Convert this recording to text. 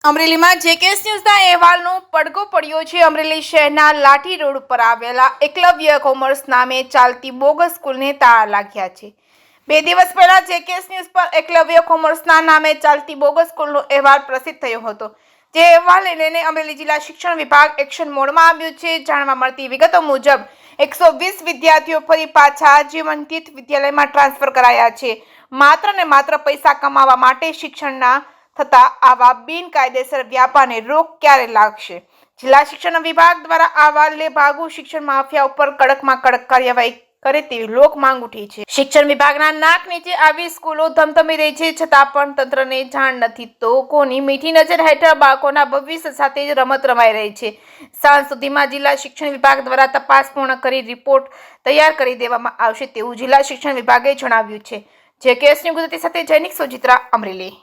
અમરેલીમાં જેકેએસ ન્યૂઝના અહેવાલનો પડઘો પડ્યો છે। અમરેલી શહેરના લાઠી રોડ ઉપર આવેલા એકલવ્ય કોમર્સ નામે ચાલતી બોગસ સ્કૂલને તાળા લાગ્યા છે। 2 દિવસ પહેલા જેકેએસ ન્યૂઝ પર એકલવ્ય કોમર્સના નામે ચાલતી બોગસ સ્કૂલનો અહેવાલ પ્રસિદ્ધ થયો હતો। જે અહેવાલને લઈને અમરેલી જિલ્લા શિક્ષણ વિભાગ એક્શન મોડમાં આવ્યું છે। જાણવા મળતી વિગતો મુજબ 120 વિદ્યાર્થીઓ ફરી પાછા જીવનતીર્થ વિદ્યાલયમાં ટ્રાન્સફર કરાયા છે। માત્ર ને માત્ર પૈસા કમાવા માટે શિક્ષણના થતા આવા બિનકાયદેસર વ્યાપારને રોક ક્યારે લાગશે? જિલ્લા શિક્ષણ વિભાગ દ્વારા આવા લેભાગુ શિક્ષણ માફિયા ઉપર કડકમાં કડક કાર્યવાહી કરે તેવી લોક માંગ ઉઠી છે। શિક્ષણ વિભાગના નાક નીચે આવી સ્કૂલો ધમધમી રહી છે, છતાં પણ તંત્રને જાણ નથી તો કોની મીઠી નજર હેઠળ બાળકોના ભવિષ્ય સાથે જ રમત રમાઈ રહી છે। સાંજ સુધીમાં જિલ્લા શિક્ષણ વિભાગ દ્વારા તપાસ પૂર્ણ કરી રિપોર્ટ તૈયાર કરી દેવામાં આવશે તેવું જિલ્લા શિક્ષણ વિભાગે જણાવ્યું છે। જેકેએસ ન્યૂઝ ગુજરાતી સાથે જૈનિક સોજિત્રા, અમરેલી।